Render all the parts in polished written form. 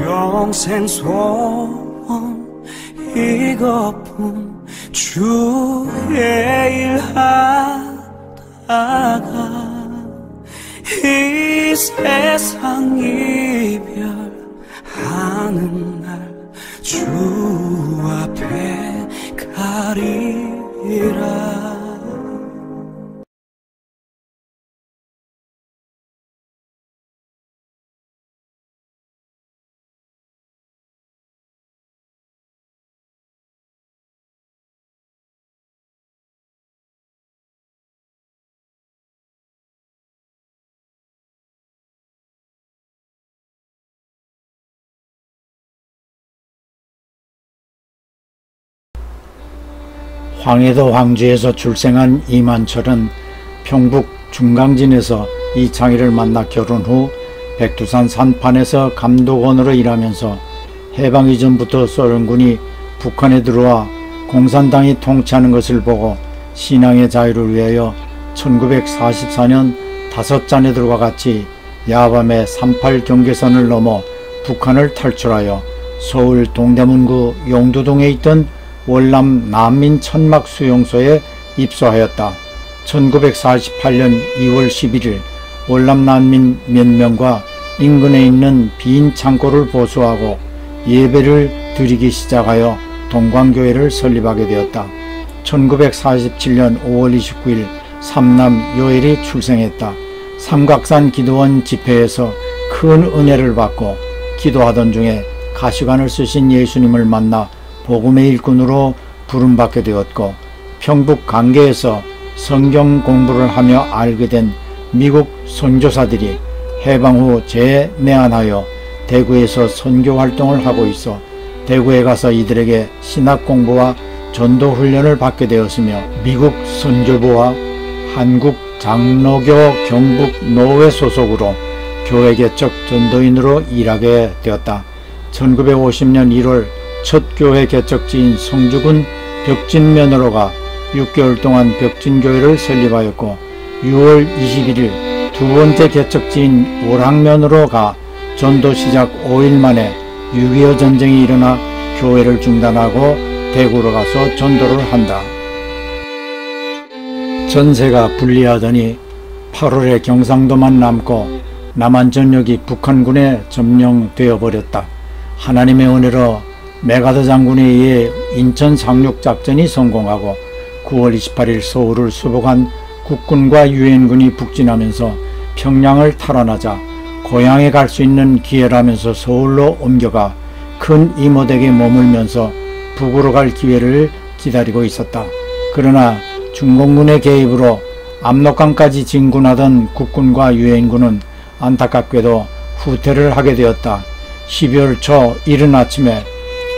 평생 소원 이것뿐 주의 일하다가 이 세상 이별하는 날 주 앞에 가리라. 황해도 황주에서 출생한 이만철은 평북 중강진에서 이창희를 만나 결혼 후 백두산 산판에서 감독원으로 일하면서 해방 이전부터 소련군이 북한에 들어와 공산당이 통치하는 것을 보고 신앙의 자유를 위하여 1944년 5자녀들과 같이 야밤에 38 경계선을 넘어 북한을 탈출하여 서울 동대문구 용두동에 있던 월남 난민 천막 수용소에 입소하였다. 1948년 2월 11일 월남 난민 몇 명과 인근에 있는 빈 창고를 보수하고 예배를 드리기 시작하여 동광교회를 설립하게 되었다. 1947년 5월 29일 삼남 요엘이 출생했다. 삼각산 기도원 집회에서 큰 은혜를 받고 기도하던 중에 가시관을 쓰신 예수님을 만나 복음의 일꾼으로 부름받게 되었고, 평북 강계에서 성경 공부를 하며 알게 된 미국 선교사들이 해방 후 재내한하여 대구에서 선교 활동을 하고 있어 대구에 가서 이들에게 신학 공부와 전도 훈련을 받게 되었으며 미국 선교부와 한국 장로교 경북 노회 소속으로 교회 개척 전도인으로 일하게 되었다. 1950년 1월 첫 교회 개척지인 성주군 벽진면으로가 6개월 동안 벽진교회를 설립하였고, 6월 21일 두 번째 개척지인 월항면으로 가 전도 시작 5일 만에 6.25 전쟁이 일어나 교회를 중단하고 대구로 가서 전도를 한다. 전세가 불리하더니 8월에 경상도만 남고 남한 전역이 북한군에 점령되어 버렸다. 하나님의 은혜로 메가더 장군에 의해 인천 상륙작전이 성공하고 9월 28일 서울을 수복한 국군과 유엔군이 북진하면서 평양을 탈환하자 고향에 갈 수 있는 기회라면서 서울로 옮겨가 큰 이모댁에 머물면서 북으로 갈 기회를 기다리고 있었다. 그러나 중공군의 개입으로 압록강까지 진군하던 국군과 유엔군은 안타깝게도 후퇴를 하게 되었다. 12월 초 이른 아침에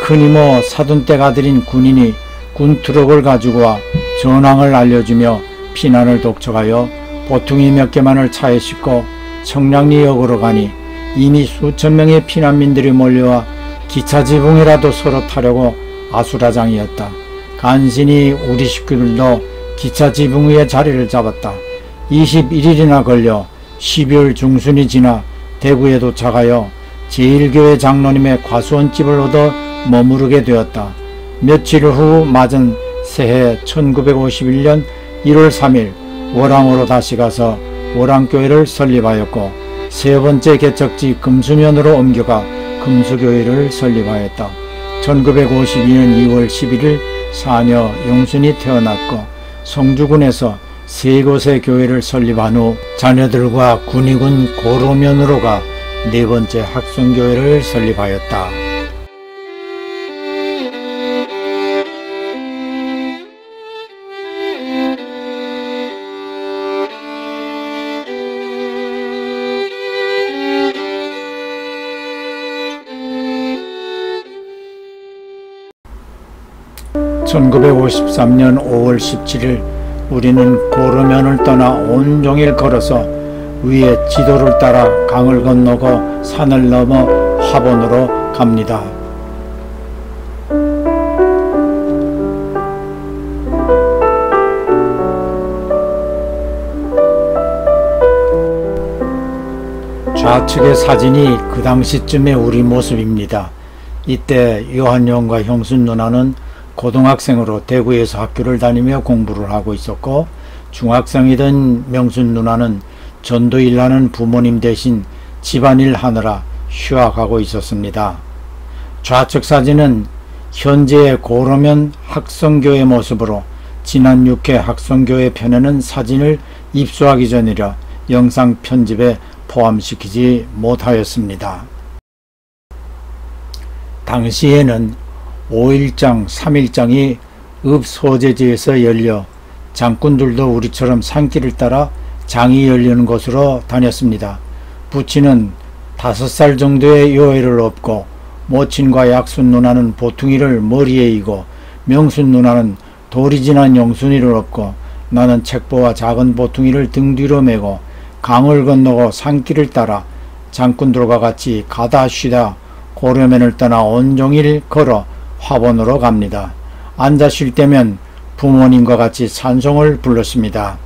큰 이모 사돈댁 아들인 군인이 군 트럭을 가지고 와 전황을 알려주며 피난을 독촉하여 보퉁이 몇 개만을 차에 싣고 청량리역으로 가니 이미 수천 명의 피난민들이 몰려와 기차 지붕이라도 서로 타려고 아수라장이었다. 간신히 우리 식구들도 기차 지붕 위에 자리를 잡았다. 21일이나 걸려 12월 중순이 지나 대구에 도착하여 제1교회 장로님의 과수원집을 얻어 머무르게 되었다. 며칠 후 맞은 새해 1951년 1월 3일 월항으로 다시 가서 월항교회를 설립하였고, 세 번째 개척지 금수면으로 옮겨가 금수교회를 설립하였다. 1952년 2월 11일 사녀 용순이 태어났고, 성주군에서 세 곳의 교회를 설립한 후 자녀들과 군의군 고로면으로 가 네 번째 학성교회를 설립하였다. (1953년 5월 17일) 우리는 고로면을 떠나 온종일 걸어서 위에 지도를 따라 강을 건너고 산을 넘어 화본으로 갑니다. 좌측의 사진이 그 당시쯤의 우리 모습입니다. 이때 요한형과 형순 누나는 고등학생으로 대구에서 학교를 다니며 공부를 하고 있었고, 중학생이던 명순 누나는 전도일하는 부모님 대신 집안일 하느라 휴학하고 있었습니다. 좌측 사진은 현재의 고로면 학성교의 모습으로, 지난 6회 학성교회 편에는 사진을 입수하기 전이라 영상 편집에 포함시키지 못하였습니다. 당시에는 5일장, 3일장이 읍소재지에서 열려 장꾼들도 우리처럼 산길을 따라 장이 열리는 곳으로 다녔습니다. 부치는 5살 정도의 요해를 업고, 모친과 약순 누나는 보퉁이를 머리에 이고, 명순 누나는 돌이 지난 영순이를 업고, 나는 책보와 작은 보퉁이를 등 뒤로 메고 강을 건너고 산길을 따라 장꾼들과 같이 가다 쉬다 고려면을 떠나 온종일 걸어 화본으로 갑니다. 앉아 쉴 때면 부모님과 같이 찬송을 불렀습니다.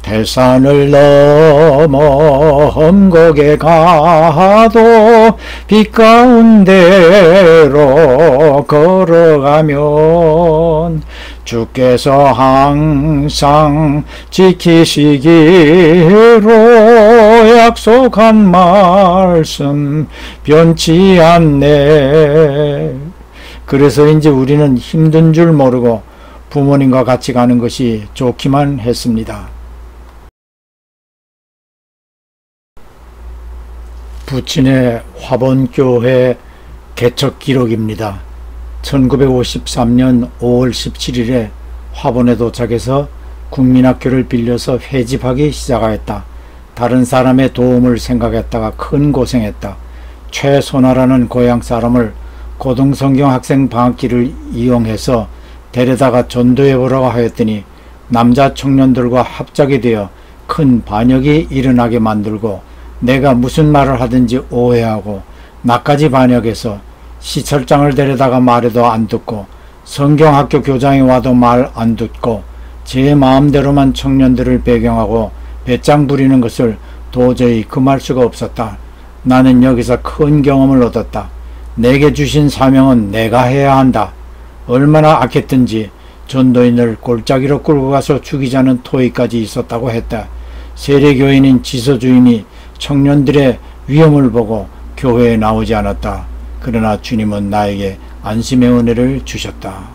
태산을 넘어 험곡에 가도 빛 가운데로 걸어가면 주께서 항상 지키시기로 약속한 말씀 변치 않네. 그래서인지 우리는 힘든 줄 모르고 부모님과 같이 가는 것이 좋기만 했습니다. 부친의 화본교회 개척 기록입니다. 1953년 5월 17일에 화본에 도착해서 국민학교를 빌려서 회집하기 시작하였다. 다른 사람의 도움을 생각했다가 큰 고생했다. 최선화라는 고향 사람을 고등성경 학생 방학기를 이용해서 데려다가 전도해보라고 하였더니 남자 청년들과 합작이 되어 큰 반역이 일어나게 만들고, 내가 무슨 말을 하든지 오해하고 나까지 반역해서 시찰장을 데려다가 말해도 안 듣고, 성경학교 교장이 와도 말 안 듣고, 제 마음대로만 청년들을 배경하고 배짱 부리는 것을 도저히 금할 수가 없었다. 나는 여기서 큰 경험을 얻었다. 내게 주신 사명은 내가 해야 한다. 얼마나 악했든지 전도인을 골짜기로 끌고 가서 죽이자는 토의까지 있었다고 했다. 세례교인인 지서주임이 청년들의 위험을 보고 교회에 나오지 않았다. 그러나 주님은 나에게 안심의 은혜를 주셨다.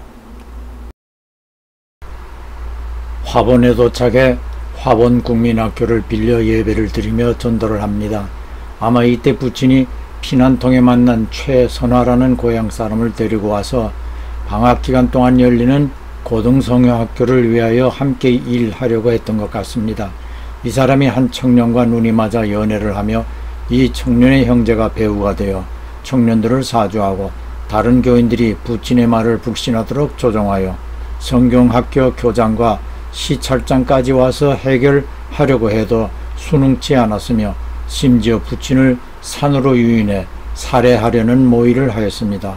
화본에 도착해 화본국민학교를 빌려 예배를 드리며 전도를 합니다. 아마 이때 부친이 피난통에 만난 최선화라는 고향 사람을 데리고 와서 방학기간 동안 열리는 고등성경학교를 위하여 함께 일하려고 했던 것 같습니다. 이 사람이 한 청년과 눈이 맞아 연애를 하며 이 청년의 형제가 배우가 되어 청년들을 사주하고, 다른 교인들이 부친의 말을 북신하도록 조종하여 성경학교 교장과 시찰장까지 와서 해결하려고 해도 순응치 않았으며, 심지어 부친을 산으로 유인해 살해하려는 모의를 하였습니다.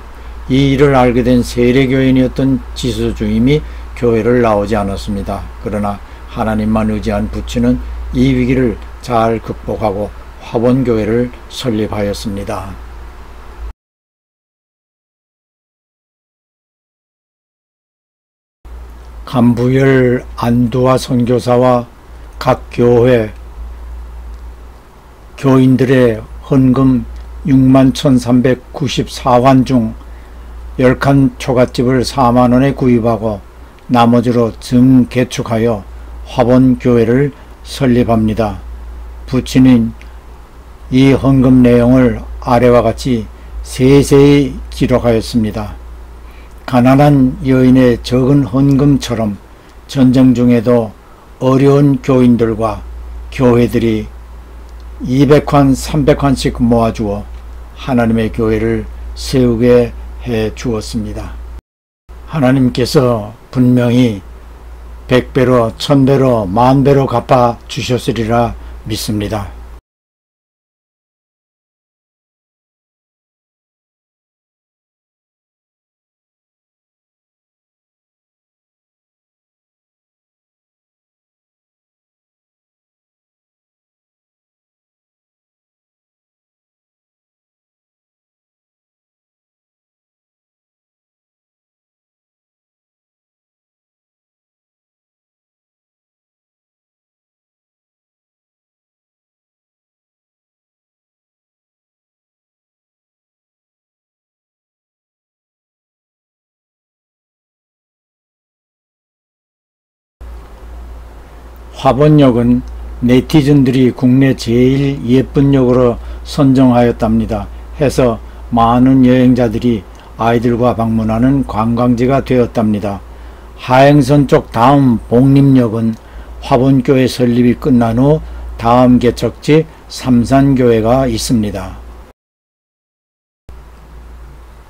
이 일을 알게 된 세례교인이었던 지수주임이 교회를 나오지 않았습니다. 그러나 하나님만 의지한 부친은 이 위기를 잘 극복하고 화본교회를 설립하였습니다. 간부열 안두화 선교사와 각 교회 교인들의 헌금 61,394환 중 10칸 초가집을 4만원에 구입하고 나머지로 증개축하여 화본교회를 설립합니다. 부친은 이 헌금 내용을 아래와 같이 세세히 기록하였습니다. 가난한 여인의 적은 헌금처럼 전쟁 중에도 어려운 교인들과 교회들이 200환, 300환씩 모아주어 하나님의 교회를 세우게 해 주었습니다. 하나님께서 분명히 100배로, 1000배로, 10,000배로 갚아 주셨으리라 믿습니다. 화본역은 네티즌들이 국내 제일 예쁜 역으로 선정하였답니다. 해서 많은 여행자들이 아이들과 방문하는 관광지가 되었답니다. 하행선 쪽 다음 복림역은 화본교회 설립이 끝난 후 다음 개척지 삼산교회가 있습니다.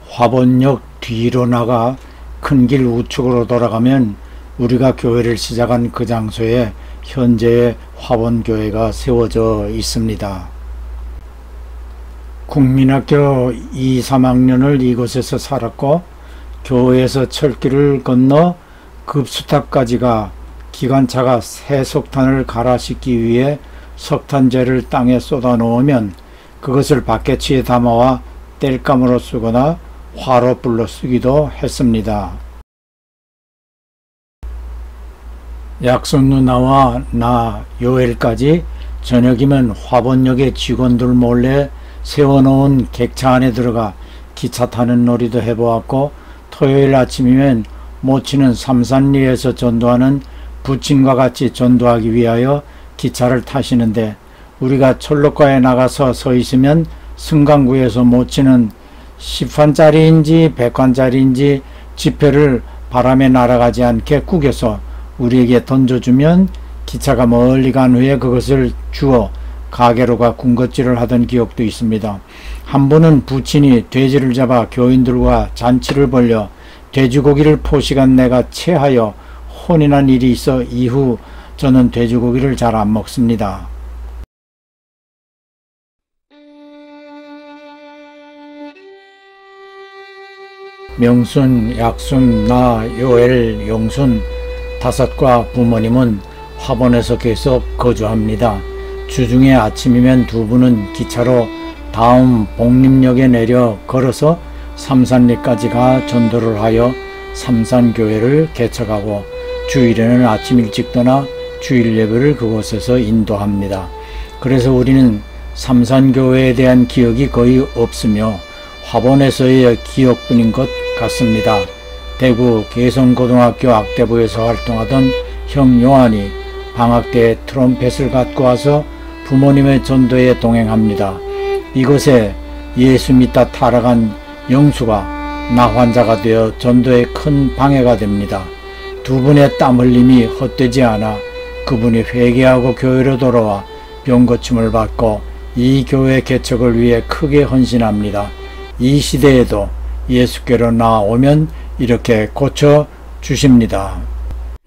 화본역 뒤로 나가 큰 길 우측으로 돌아가면 우리가 교회를 시작한 그 장소에 현재의 화본교회가 세워져 있습니다. 국민학교 2, 3학년을 이곳에서 살았고 교회에서 철길을 건너 급수탑까지가 기관차가 새 석탄을 갈아 싣기 위해 석탄재를 땅에 쏟아 놓으면 그것을 바켓치에 담아와 땔감으로 쓰거나 화로 불로 쓰기도 했습니다. 약손 누나와 나 요엘까지 저녁이면 화본역의 직원들 몰래 세워놓은 객차 안에 들어가 기차 타는 놀이도 해보았고, 토요일 아침이면 모치는 삼산리에서 전도하는 부친과 같이 전도하기 위하여 기차를 타시는데, 우리가 철로가에 나가서 서 있으면 승강구에서 모치는 10환짜리인지 100환짜리인지 지폐를 바람에 날아가지 않게 구겨서 우리에게 던져주면 기차가 멀리 간 후에 그것을 주워 가게로 가 군것질을 하던 기억도 있습니다. 한 번은 부친이 돼지를 잡아 교인들과 잔치를 벌려 돼지고기를 포시간 내가 체하여 혼이 난 일이 있어 이후 저는 돼지고기를 잘 안 먹습니다. 명순, 약순, 나, 요엘, 용순 다섯과 부모님은 화본에서 계속 거주합니다. 주중에 아침이면 두 분은 기차로 다음 복림역에 내려 걸어서 삼산리까지 가 전도를 하여 삼산교회를 개척하고 주일에는 아침 일찍 떠나 주일 예배를 그곳에서 인도합니다. 그래서 우리는 삼산교회에 대한 기억이 거의 없으며 화본에서의 기억뿐인 것 같습니다. 대구 개성고등학교 악대부에서 활동하던 형 요한이 방학 때 트럼펫을 갖고 와서 부모님의 전도에 동행합니다. 이곳에 예수 믿다 타락한 영수가 나환자가 되어 전도에 큰 방해가 됩니다. 두 분의 땀 흘림이 헛되지 않아 그분이 회개하고 교회로 돌아와 병고침을 받고 이 교회 개척을 위해 크게 헌신합니다. 이 시대에도 예수께로 나오면 이렇게 고쳐 주십니다.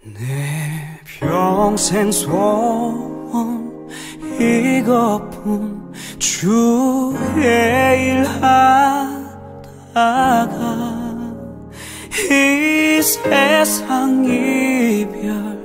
내 평생 소원 이것뿐, 주의 일 하다가 이 세상 이별